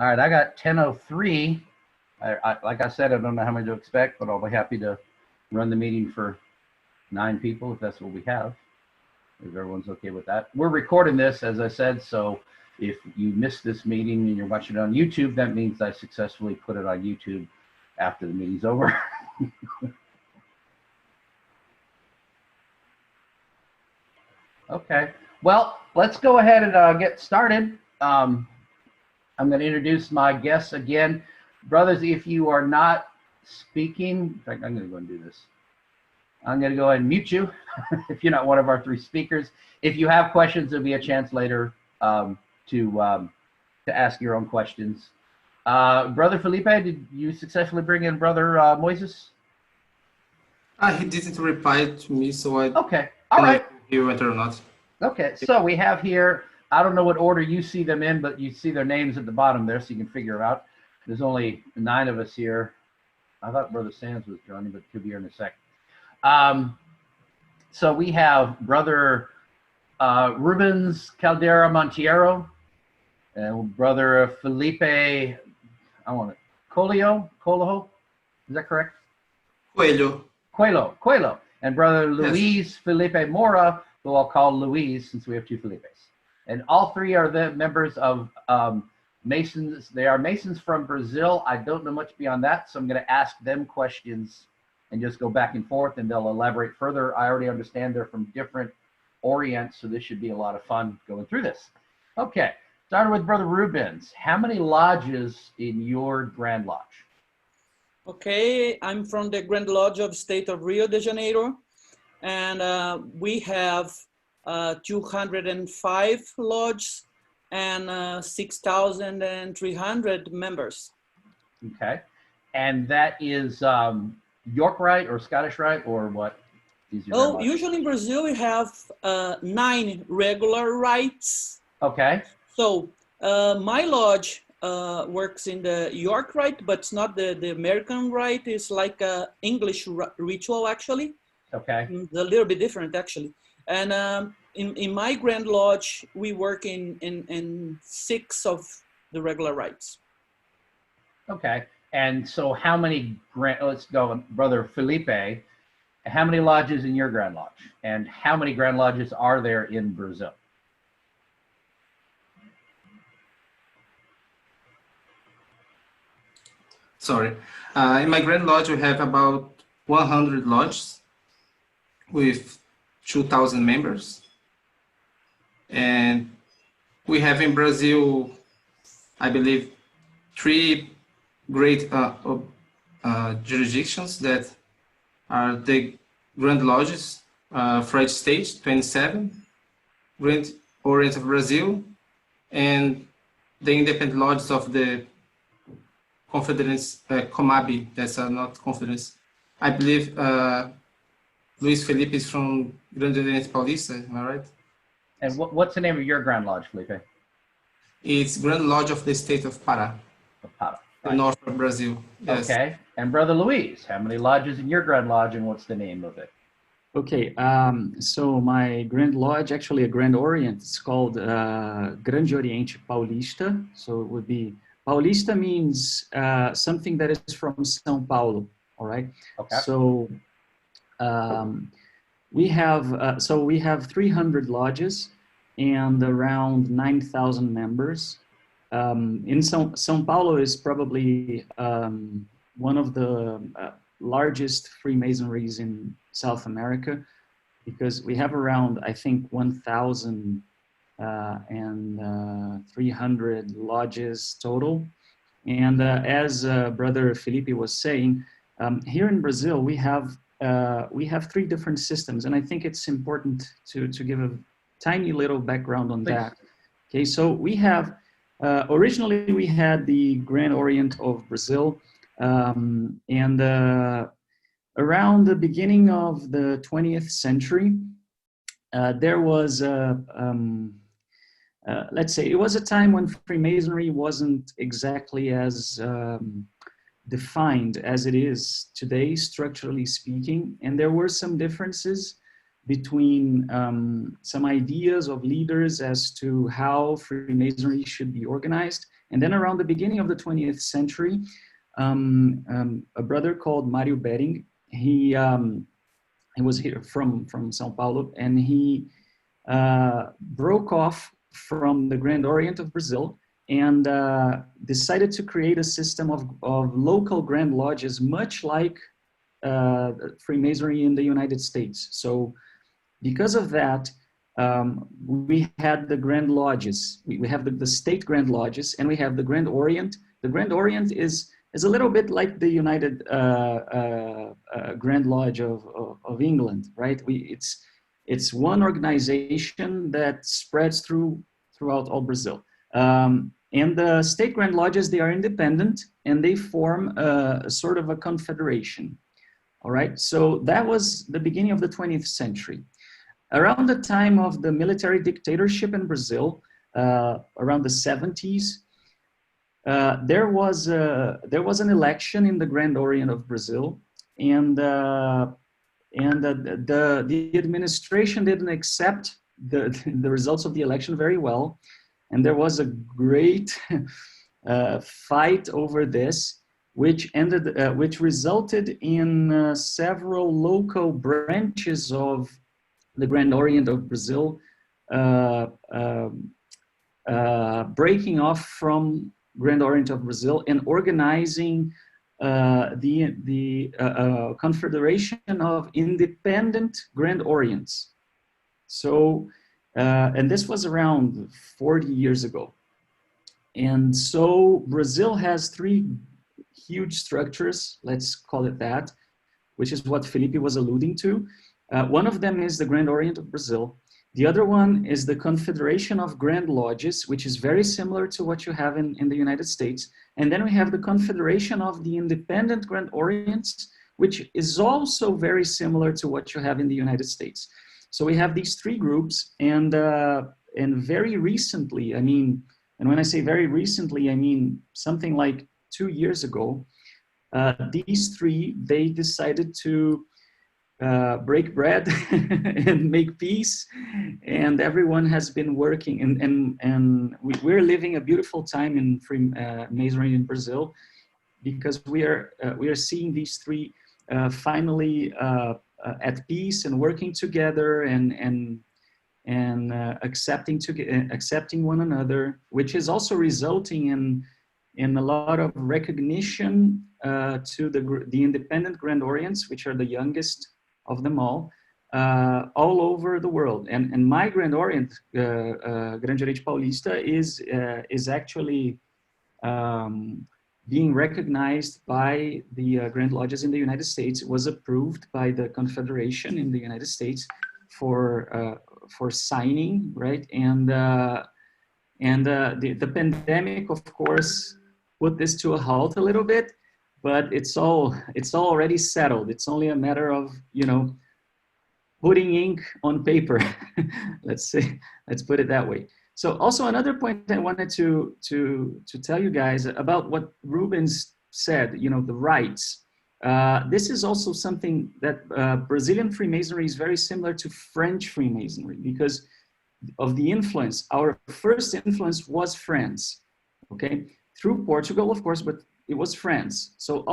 right, I got 10:03. Like I said, I don't know how many to expect, but I'll be happy to run the meeting for 9 people if that's what we have. If everyone's okay with that. We're recording this, as I said, so if you missed this meeting and you're watching it on YouTube, that means I successfully put it on YouTube after the meeting's over. Okay, well, let's go ahead and get started. I'm going to introduce my guests again. Brothers, if you are not speaking, in fact, I'm going to go and do this. I'm going to go ahead and mute you if you're not one of our 3 speakers. If you have questions, there'll be a chance later to ask your own questions. Brother Felipe, did you successfully bring in Brother Moises? He didn't reply to me, so I okay, all right. You went or not. Okay, so we have here, I don't know what order you see them in, but you see their names at the bottom there, so you can figure it out. There's only 9 of us here. I thought Brother Sands was joining, but he'll be here in a second. So we have Brother Rubens Caldera Monteiro and Brother Felipe, Coelho, is that correct? Coelho. And Brother Luis Felipe Moura, who I'll call Luis since we have 2 Felipes. And all 3 are the members of Masons. They are Masons from Brazil. I don't know much beyond that, so I'm going to ask them questions and just go back and forth, and they'll elaborate further. I already understand they're from different Orients, so this should be a lot of fun going through this. Okay, starting with Brother Rubens. How many lodges in your Grand Lodge? Okay, I'm from the Grand Lodge of State of Rio de Janeiro, and we have 205 lodges and 6,300 members. Okay, and that is York Rite or Scottish Rite or what? Usually in Brazil we have 9 regular rites. Okay. So my lodge works in the York Rite, but it's not the American Rite. It's like a English ritual actually. Okay. It's a little bit different actually. And in my Grand Lodge, we work in 6 of the regular rites. Okay. And so how many, let's go, Brother Felipe, how many lodges in your Grand Lodge? And how many Grand Lodges are there in Brazil? Sorry. In my Grand Lodge, we have about 100 lodges with 2,000 members. And we have in Brazil, I believe, 3 great jurisdictions that are the Grand Lodges, Rite State, 27, Grand Oriente of Brazil, and the independent lodges of the confederations, Comabi, that's not confederations. I believe Luis Felipe is from Gregory Paulista, am I right? And what's the name of your Grand Lodge, Felipe? It's Grand Lodge of the State of Pará. Of Pará. The north of Brazil. Yes. Okay. And Brother Luis, how many lodges in your Grand Lodge and what's the name of it? Okay. So my Grand Lodge, actually a Grand Orient, it's called Grande Oriente Paulista. So it would be, Paulista means something that is from São Paulo. All right. Okay. So we have 300 lodges and around 9,000 members. In São Paulo is probably one of the largest Freemasonries in South America, because we have around, I think, 1,300 lodges total. And as Brother Felipe was saying, here in Brazil we have 3 different systems, and I think it's important to give a tiny little background on that. Okay, so we have. Originally, we had the Grand Orient of Brazil, and around the beginning of the 20th century, there was, let's say, it was a time when Freemasonry wasn't exactly as defined as it is today, structurally speaking, and there were some differences between some ideas of leaders as to how Freemasonry should be organized And then around the beginning of the 20th century, a brother called Mario Bering, he was here from São Paulo, and he broke off from the Grand Orient of Brazil and decided to create a system of local Grand Lodges, much like Freemasonry in the United States. So because of that, we had the Grand Lodges. We have the state Grand Lodges, and we have the Grand Orient. The Grand Orient is a little bit like the United Grand Lodge of England, right? It's one organization that spreads throughout all Brazil. And the state Grand Lodges, they are independent, and they form a sort of a confederation. All right, so that was the beginning of the 20th century. Around the time of the military dictatorship in Brazil, around the 70s, there was an election in the Grand Orient of Brazil, and the administration didn't accept the results of the election very well, and there was a great fight over this, which resulted in several local branches of the Grand Orient of Brazil breaking off from Grand Orient of Brazil and organizing the Confederation of Independent Grand Orients. So, and this was around 40 years ago. And so Brazil has three huge structures, let's call it that, which is what Felipe was alluding to. One of them is the Grand Orient of Brazil. The other one is the Confederation of Grand Lodges, which is very similar to what you have in the United States. And then we have the Confederation of the Independent Grand Orients, which is also very similar to what you have in the United States. So we have these three groups, and very recently, I mean, and when I say very recently, I mean something like 2 years ago, these three, they decided to break bread and make peace, and everyone has been working, and we're living a beautiful time in Freemasonry in Brazil, because we are seeing these three finally at peace and working together and accepting one another, which is also resulting in a lot of recognition to the independent Grand Orients, which are the youngest of them all over the world. And my Grand Orient, Gregory Paulista, is actually being recognized by the Grand Lodges in the United States. It was approved by the Confederation in the United States for signing, right? And the pandemic, of course, put this to a halt a little bit, but it's already settled. It's only a matter of, you know, putting ink on paper. let's put it that way. So also another point I wanted to tell you guys about what Rubens said, you know, the rites. This is also something that Brazilian Freemasonry is very similar to French Freemasonry because of the influence. Our first influence was France, okay? Through Portugal, of course, but it was France. So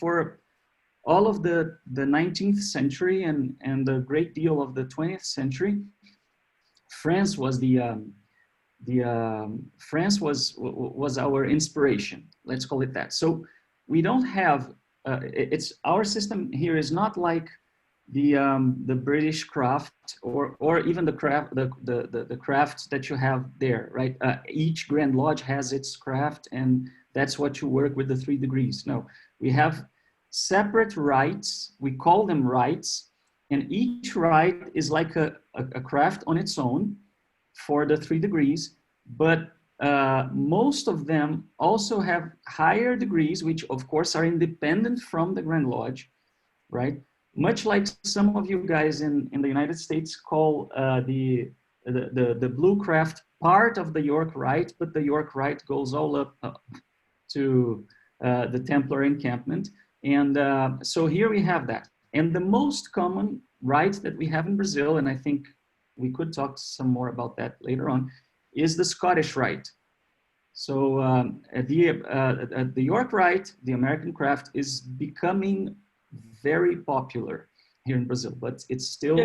for all of the 19th century and a great deal of the 20th century, France was France was our inspiration. Let's call it that. So we don't have our system here is not like the British craft or even the craft that you have there, right? Each Grand Lodge has its craft, and that's what you work with the 3 degrees. No, we have separate rites. We call them rites, and each rite is like a craft on its own for the 3 degrees, but most of them also have higher degrees, which of course are independent from the Grand Lodge, right? Much like some of you guys in the United States call the blue craft part of the York Rite, but the York Rite goes all up to the Templar encampment. And so here we have that. And the most common rite that we have in Brazil, and I think we could talk some more about that later on, is the Scottish Rite. So at the York Rite, the American craft is becoming very popular here in Brazil, but it's still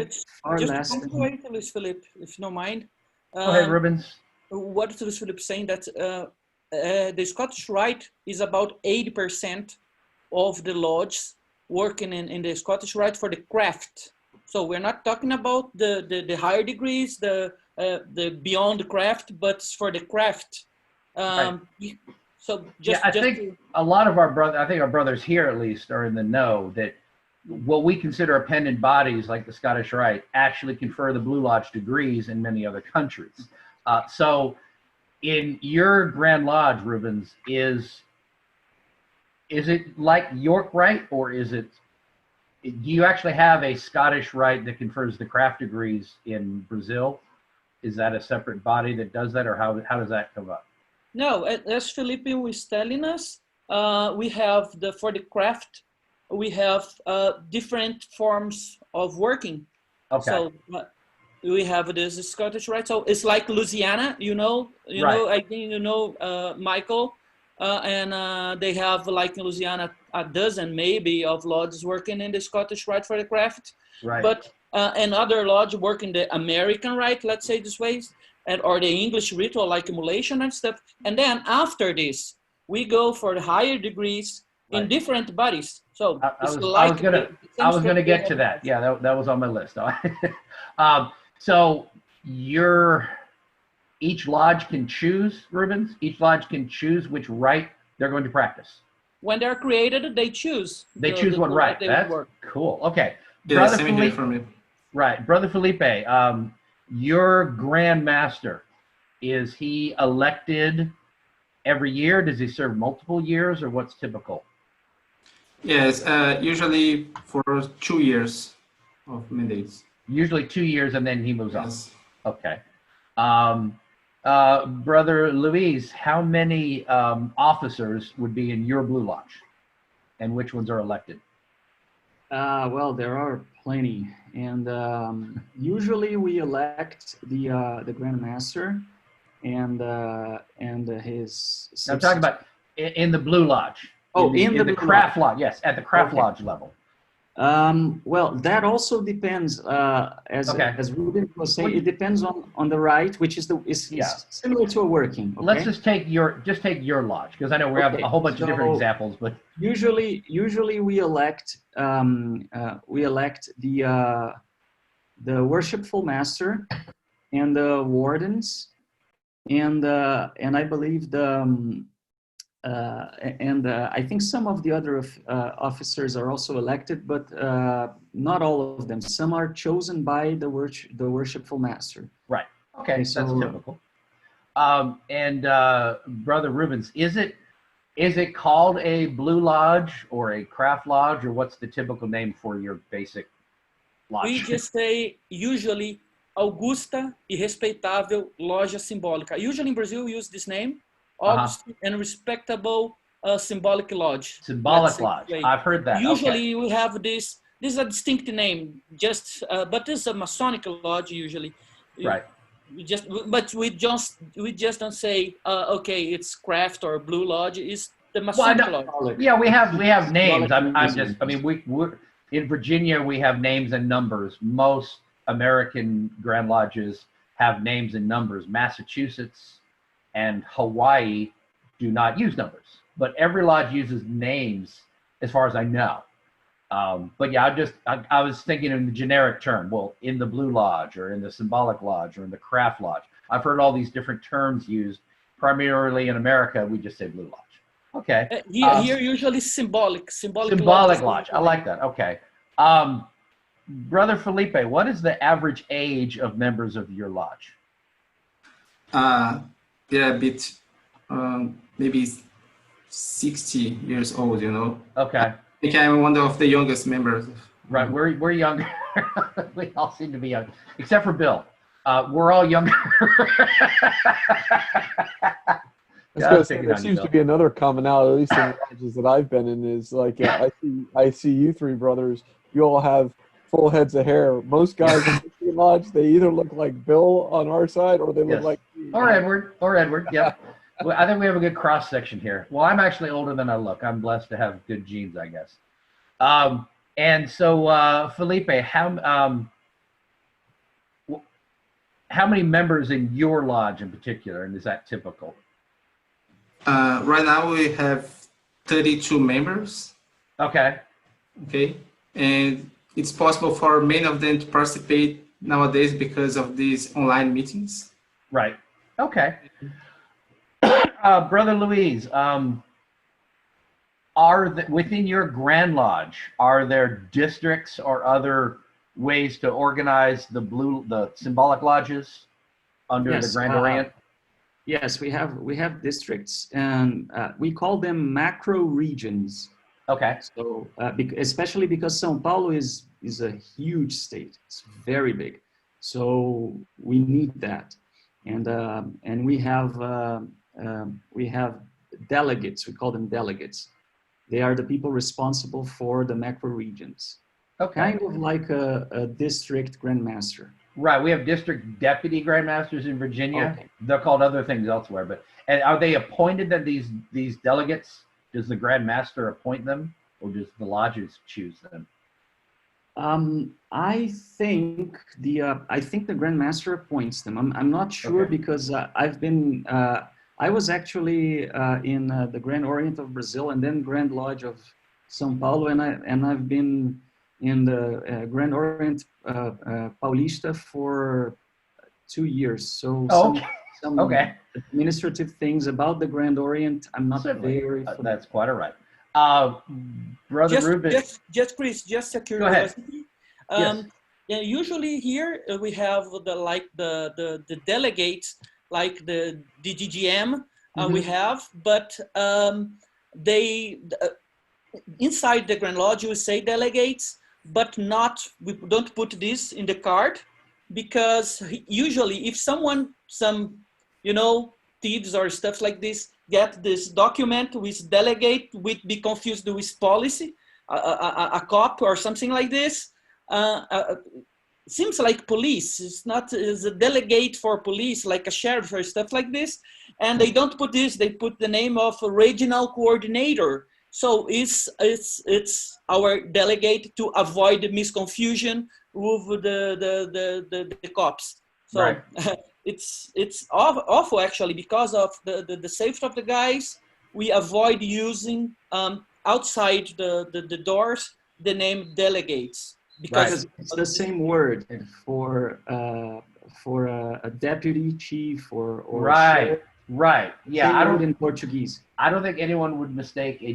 far less than... Luis Felipe, if you don't mind. Go ahead, Rubens. What Luis Felipe is saying, that the Scottish Rite is about 80% of the lodges working in the Scottish Rite for the craft. So we're not talking about the higher degrees, the beyond the craft, but for the craft. Right. So I think a lot of our brothers here at least are in the know that what we consider appendant bodies like the Scottish Rite actually confer the Blue Lodge degrees in many other countries. So in your Grand Lodge, Rubens, is it like York Rite, or do you actually have a Scottish Rite that confers the craft degrees in Brazil? Is that a separate body that does that, or how does that come up? No, as Felipe was telling us, we have for the craft, we have different forms of working. Okay. So we have this Scottish Rite. So it's like Louisiana, I think Michael, and they have like in Louisiana a dozen maybe of lodges working in the Scottish Rite for the craft. Right. But and other lodge work in the American Rite, let's say this way, or the English ritual like emulation and stuff. And then after this, we go for the higher degrees in different bodies. So I was gonna get to that. Yeah, that was on my list. So each lodge can choose, Rubens. Each lodge can choose which rite they're going to practice. When they're created, they choose. They choose what rite. That's cool. Okay, yeah, Brother same Felipe. here for me. Right, Brother Felipe. Your Grand Master, is he elected every year? Does he serve multiple years, or what's typical? Yes, usually for 2 years of mandates. Usually 2 years, and then he moves Yes. on. Okay. Brother Luis, how many officers would be in your Blue Lodge, and which ones are elected? Well, there are plenty, and usually we elect the Grand Master and his. I'm talking about in the Blue Lodge. Oh, in the craft lodge. Yes, at the craft lodge level. Well, that also depends. As Rubens was saying, it depends on the rite, which is similar to a working. Okay? Let's just take your lodge, because I know we have a whole bunch of different examples, but usually we elect the worshipful master and the wardens, and I believe I think some of the other officers are also elected, but not all of them. Some are chosen by the worshipful master. Right. Okay, so that's typical. And Brother Rubens, is it called a Blue Lodge or a Craft Lodge, or what's the typical name for your basic lodge? We just say usually Augusta e Respeitável Loja Simbólica. Usually in Brazil we use this name. August and respectable symbolic lodge. Symbolic lodge. I've heard that. Usually we have this. This is a distinct name, but this is a Masonic lodge usually. Right. We just don't say okay, it's craft or Blue Lodge. It's the Masonic lodge. Yeah, we have names. We're in Virginia. We have names and numbers. Most American Grand Lodges have names and numbers. Massachusetts and Hawaii do not use numbers, but every lodge uses names as far as I know. But yeah, I was thinking in the generic term, well, in the Blue Lodge or in the Symbolic Lodge or in the Craft Lodge. I've heard all these different terms used. Primarily in America, we just say Blue Lodge. Okay. Here usually symbolic lodge. I like that. Okay. Brother Felipe, what is the average age of members of your lodge? They're a bit, maybe 60 years old, Okay. I think I'm one of the youngest members. Right, we're younger. We all seem to be young, except for Bill. We're all younger. There seems to be another commonality, at least in the lodges that I've been in, is like I see you three brothers. You all have full heads of hair. Most guys in the lodge, they either look like Bill on our side or they look like me Or Edward, yeah. Well, I think we have a good cross section here. Well, I'm actually older than I look. I'm blessed to have good genes, I guess. And so, Felipe, how many members in your lodge in particular, and is that typical? Right now we have 32 members. Okay. Okay, and it's possible for many of them to participate nowadays because of these online meetings. Right. Okay. Brother Luis, within your Grand Lodge, are there districts or other ways to organize the symbolic lodges under the Grand Orient? Yes, we have districts, and we call them macro regions. Okay. So, especially because São Paulo is a huge state, it's very big, so we need that, and we have delegates. We call them delegates. They are the people responsible for the macro regions. Okay. Kind of like a district grandmaster. Right. We have district deputy grandmasters in Virginia. Okay. They're called other things elsewhere, and are they appointed then, these delegates? Does the grandmaster appoint them, or does the lodges choose them? I think the grandmaster appoints them. I'm not sure, Okay. because I was actually in the Grand Orient of Brazil and then Grand Lodge of São Paulo, and I've been in the Grand Orient Paulista for 2 years. So some okay. administrative things about the Grand Orient, I'm not Certainly. very That's quite all right. Brother Rubens. Just Chris, just a curiosity. Yes. Yeah, usually here we have the delegates, like the GGM we have, but they inside the Grand Lodge you say delegates, but we don't put this in the card, because usually if some thieves or stuff like this get this document with delegate, would be confused with policy, a cop or something like this. Seems like police. It's a delegate for police, like a sheriff or stuff like this. And they don't put this. They put the name of a regional coordinator. So it's our delegate to avoid the misconfusion with the cops. So Right. it's awful actually, because of the safety of the guys. We avoid using outside the doors the name delegates, because it's the same word for a deputy chief or Right. sheriff. Right. Yeah. Same word in Portuguese. I don't think anyone would mistake a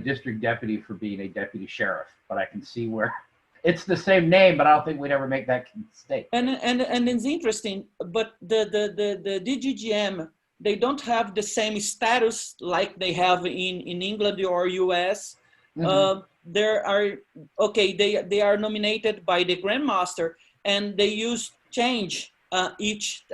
district deputy for being a deputy sheriff, but I can see where it's the same name, but I don't think we'd ever make that mistake. And it's interesting, but the DGGM, they don't have the same status like they have in England or US. Mm-hmm. They are nominated by the grandmaster, and they change each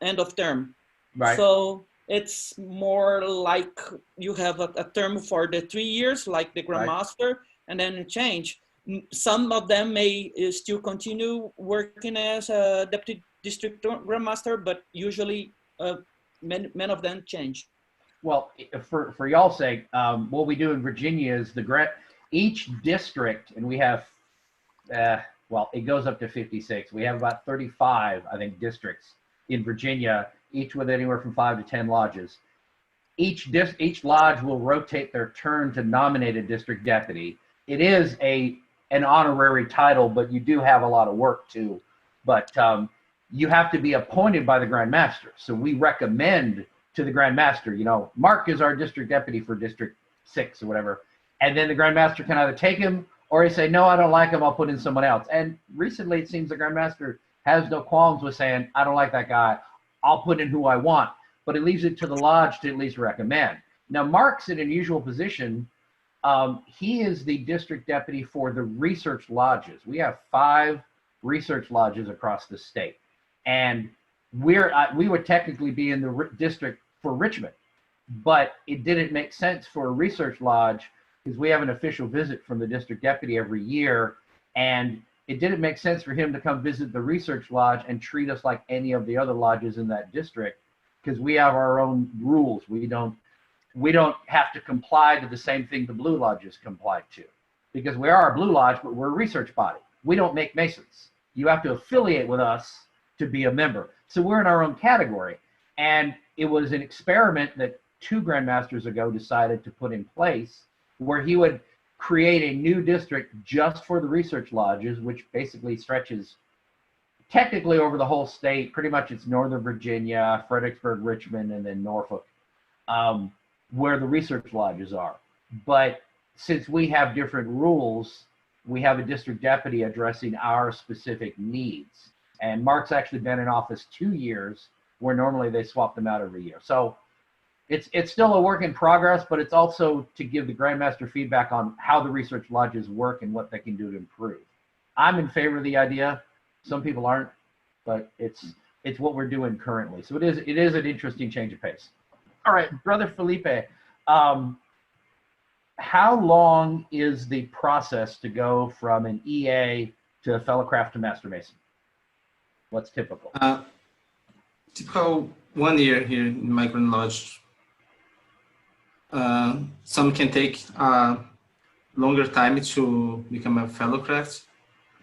end of term. Right. So it's more like you have a term for the 3 years, like the grandmaster, and then change. Some of them may still continue working as a deputy district grandmaster, but usually many of them change. Well, for y'all's sake, what we do in Virginia is each district, and we have, it goes up to 56. We have about 35, I think, districts in Virginia, each with anywhere from 5 to 10 lodges. Each lodge will rotate their turn to nominate a district deputy. It is an honorary title, but you do have a lot of work too. But you have to be appointed by the Grand Master. So we recommend to the Grand Master, Mark is our district deputy for District 6 or whatever. And then the Grand Master can either take him, or he say, no, I don't like him, I'll put in someone else. And recently it seems the Grand Master has no qualms with saying, I don't like that guy, I'll put in who I want. But it leaves it to the lodge to at least recommend. Now, Mark's in an unusual position. He is the district deputy for the research lodges. We have 5 research lodges across the state. And we would technically be in the district for Richmond, but it didn't make sense for a research lodge because we have an official visit from the district deputy every year. And it didn't make sense for him to come visit the research lodge and treat us like any of the other lodges in that district, because we have our own rules. We don't have to comply to the same thing the blue lodges comply to, because we are a blue lodge, but we're a research body. We don't make Masons. You have to affiliate with us to be a member. So we're in our own category. And it was an experiment that 2 grandmasters ago decided to put in place, where he would create a new district just for the research lodges, which basically stretches technically over the whole state. Pretty much it's Northern Virginia, Fredericksburg, Richmond, and then Norfolk, where the research lodges are. But since we have different rules, we have a district deputy addressing our specific needs. And Mark's actually been in office 2 years, where normally they swap them out every year. So it's still a work in progress, but it's also to give the Grandmaster feedback on how the research lodges work and what they can do to improve. I'm in favor of the idea. Some people aren't, but it's what we're doing currently. So it is an interesting change of pace. All right, Brother Felipe, how long is the process to go from an EA to a fellow craft to Master Mason? What's typical? Typical 1 year here in my Grand Lodge. Some can take longer time to become a fellow craft.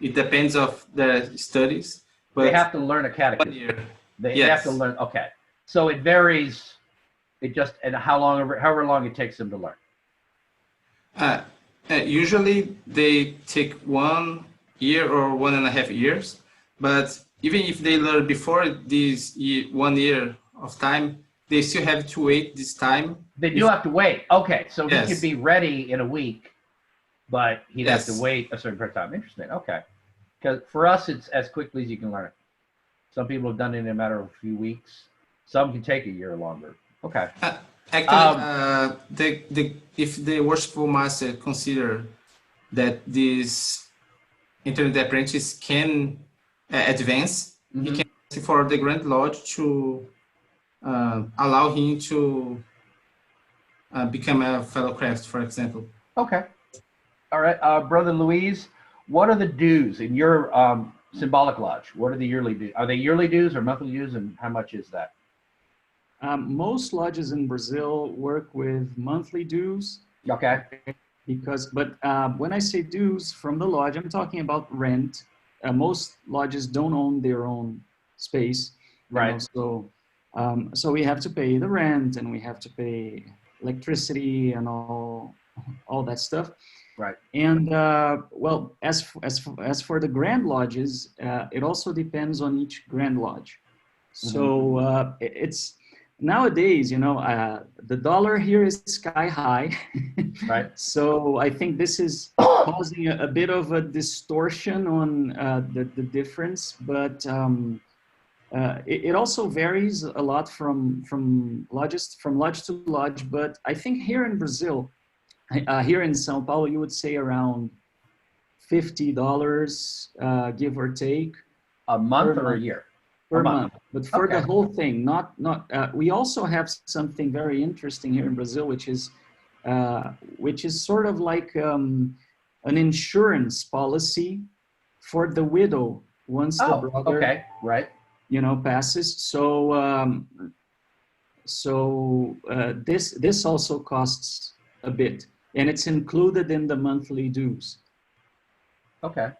It depends of their studies. But they have to learn a 1 catechism. year. They have to learn. Okay, so it varies. It just and however long it takes them to learn. Usually they take 1 year or 1.5 years, but even if they learn before this 1 year of time, they still have to wait this time. They do have to wait. Okay, so Yes. he could be ready in a week, but he'd Yes. have to wait a certain period of time. Interesting. Okay, because for us, it's as quickly as you can learn it. Some people have done it in a matter of a few weeks. Some can take a year or longer. Okay. Actually, if the worshipful master consider that this internet apprentice can advance, he can ask for the Grand Lodge to allow him to become a fellow craft, for example. Okay. All right, Brother Luis, what are the dues in your symbolic lodge? What are the yearly dues? Are they yearly dues or monthly dues, and how much is that? Most lodges in Brazil work with monthly dues. Okay. But when I say dues from the lodge, I'm talking about rent. Most lodges don't own their own space, right? So we have to pay the rent, and we have to pay electricity and all that stuff. Right. And well, as for the Grand Lodges, it also depends on each Grand Lodge. So it's nowadays, the dollar here is sky high. Right. So I think this is causing a bit of a distortion on the difference, but it also varies a lot from lodge to lodge. But I think here in Brazil, here in São Paulo, you would say around $50, give or take. A month or a year? Per month. But for the whole thing, not we also have something very interesting here in Brazil, which is sort of like an insurance policy for the widow once the brother passes. So this also costs a bit, and it's included in the monthly dues. Okay.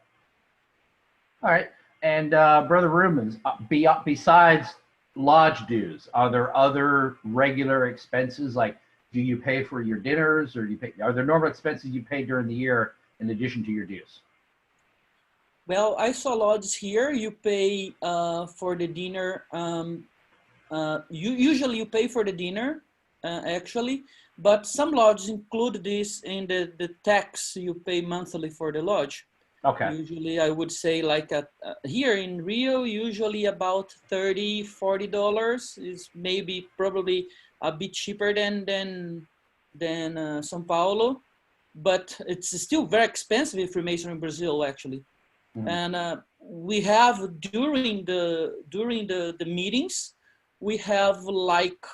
All right. And Brother Rubens, besides lodge dues, are there other regular expenses? Like, do you pay for your dinners, or are there normal expenses you pay during the year in addition to your dues? Well, I saw lodges here. You pay for the dinner. Usually you pay for the dinner, actually, but some lodges include this in the tax you pay monthly for the lodge. Okay. Usually I would say like here in Rio, usually about $30–40 is probably a bit cheaper than São Paulo, but it's still very expensive if Freemason in Brazil, actually. And we have during the meetings, we have like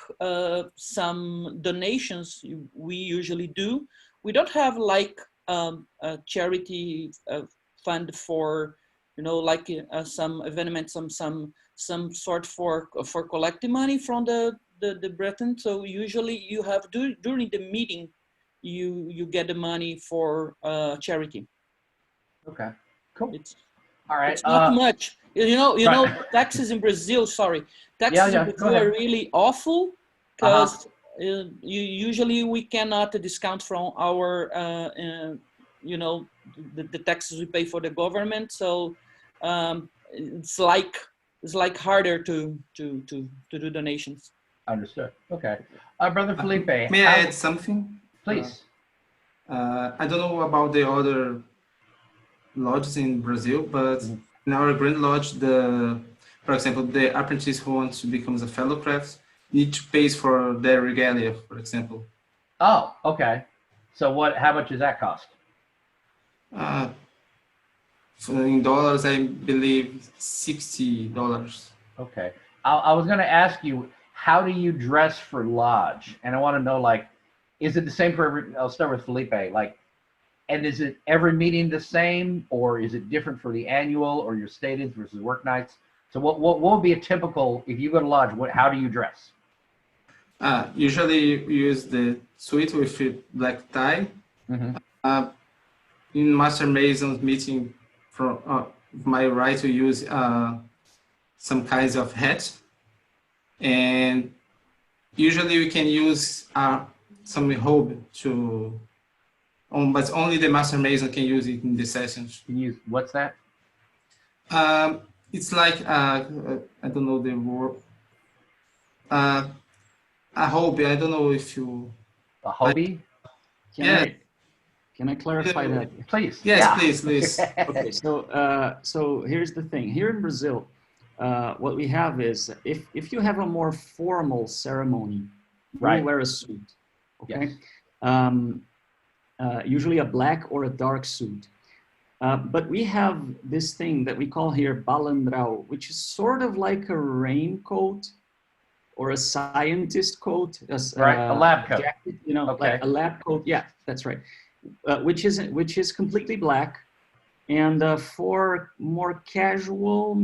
some donations we usually do. We don't have like a charity fund for like some event, some sort for collecting money from the Britain. So usually you have during the meeting, you get the money for charity. Okay, cool. It's all right. It's not much. Right. Taxes in Brazil. Sorry, taxes Yeah, in go Brazil ahead. are really awful because usually we cannot discount from our the taxes we pay for the government. So it's like harder to do donations. Understood. Okay, Brother Felipe, May I add something? Please. I don't know about the other lodges in Brazil, but in our Grand Lodge, for example, the apprentice who wants to become a fellow craft need to pay for their regalia, for example. Oh, okay. So how much does that cost? In dollars, I believe $60. Okay. I was going to ask you, how do you dress for lodge? And I want to know, like, is it the same for every, I'll start with Felipe, like, and is it every meeting the same, or is it different for the annual or your stated versus work nights? So what would be a typical, if you go to lodge, how do you dress? Usually we use the suit with a black tie. Mm-hmm. In Master Mason's meeting, from my right to use some kinds of hats, and usually we can use some robe to, but only the Master Mason can use it in the sessions. Can you use, what's that? It's like I don't know the word. A hobby. I don't know if you. A hobby? Can I clarify that? Please. Yes, yeah. please. Okay, so here's the thing. Here in Brazil, what we have is if you have a more formal ceremony, right, you wear a suit. Okay, yes. Usually a black or a dark suit. But we have this thing that we call here balandrau, which is sort of like a raincoat or a scientist coat, right, a lab coat, jacket, like a lab coat. Yeah, that's right. Which is completely black, and for more casual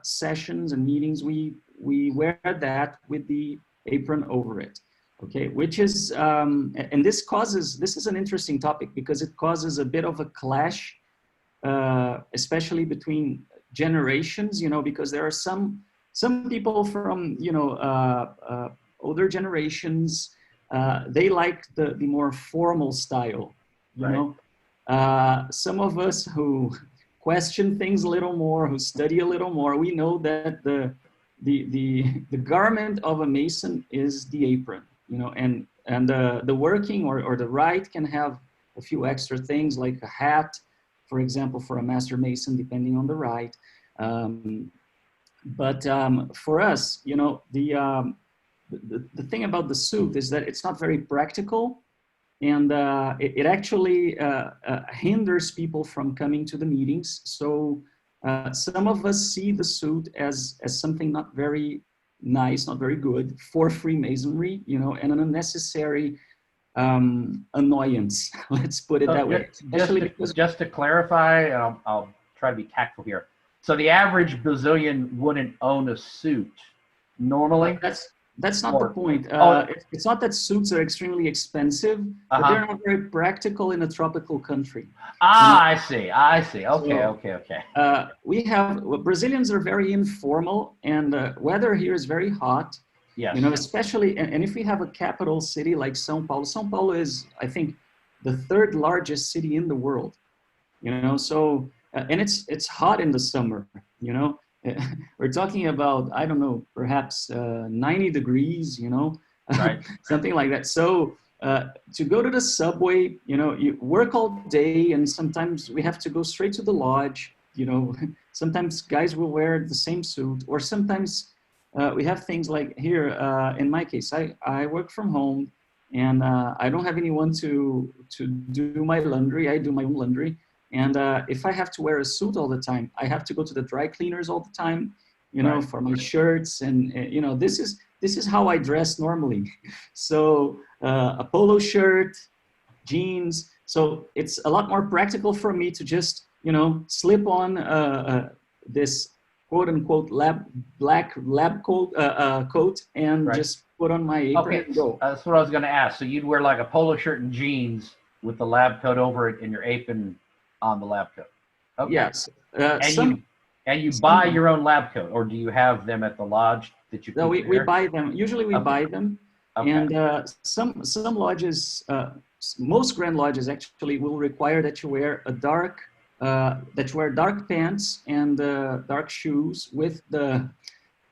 sessions and meetings, we wear that with the apron over it. Okay, which is and this is an interesting topic because it causes a bit of a clash, especially between generations. Because there are some people from older generations. They like the more formal style, you know. Some of us who question things a little more, who study a little more, we know that the garment of a Mason is the apron, and the working or the Rite can have a few extra things like a hat, for example, for a Master Mason, depending on the Rite. But for us, the thing about the suit is that it's not very practical, and it actually hinders people from coming to the meetings. So some of us see the suit as something not very nice, not very good for Freemasonry, and an unnecessary annoyance. Let's put it that way. Just to clarify, I'll try to be tactful here. So the average Brazilian wouldn't own a suit normally? That's not the point. It's not that suits are extremely expensive, but they're not very practical in a tropical country. I see. Okay. Brazilians are very informal, and weather here is very hot. Yes. Especially, and if we have a capital city like São Paulo. São Paulo is, I think, the third largest city in the world. So and it's hot in the summer. We're talking about, I don't know, perhaps 90 degrees, right. Something like that. So to go to the subway, you work all day, and sometimes we have to go straight to the lodge. Sometimes guys will wear the same suit, or sometimes we have things like here, in my case, I work from home, and I don't have anyone to do my laundry. I do my own laundry. And if I have to wear a suit all the time, I have to go to the dry cleaners all the time, right. for my shirts. And, this is how I dress normally. So a polo shirt, jeans. So it's a lot more practical for me to just you know, slip on this quote unquote black lab coat, coat and just put on my apron and go. That's what I was going to ask. So you'd wear like a polo shirt and jeans with the lab coat over it and your apron on the lab coat. Okay. Yes. And you buy your own lab coat, or do you have them at the lodge that you? No, we buy them. Usually we buy them, and some lodges, most Grand lodges actually will require that you wear a dark, dark pants and dark shoes with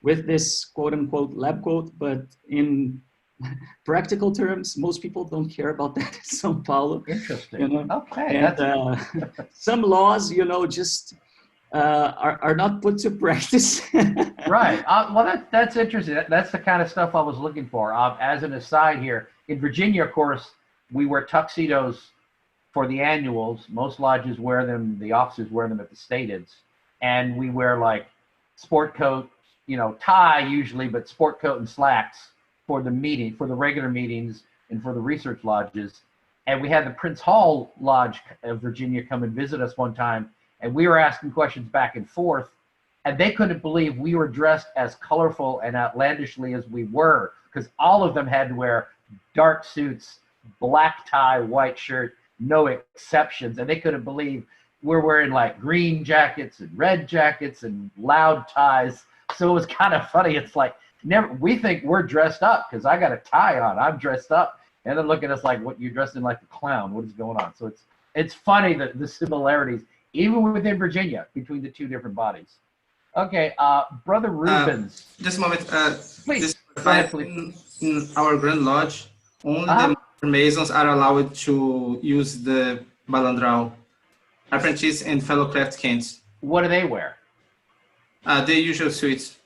this quote unquote lab coat. But in practical terms, most people don't care about that in São Paulo. Interesting. You know? Okay. And some laws, you know, just are not put to practice. Right. Well, that's interesting. That's the kind of stuff I was looking for. As an aside here, in Virginia, of course, we wear tuxedos for the annuals. Most lodges wear them. The officers wear them at the stateds. And we wear like sport coat, you know, tie usually, but sport coat and slacks for the meeting, for the regular meetings and for the research lodges. And we had the Prince Hall Lodge of Virginia come and visit us one time. And we were asking questions back and forth, and they couldn't believe we were dressed as colorful and outlandishly as we were, because all of them had to wear dark suits, black tie, white shirt, no exceptions. And they couldn't believe we're wearing like green jackets and red jackets and loud ties. So it was kind of funny. It's like, we think we're dressed up because I got a tie on, I'm dressed up. And they're looking at us like, what, you're dressed in like a clown, what is going on? So it's funny that the similarities, even within Virginia, between the two different bodies. Okay, Brother Rubens. Just a moment. Please. In our Grand Lodge, only the Masons are allowed to use the balandrão. Apprentice and fellow craft can't. What do they wear? The usual suits.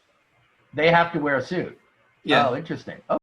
They have to wear a suit. Yeah. Oh, interesting. The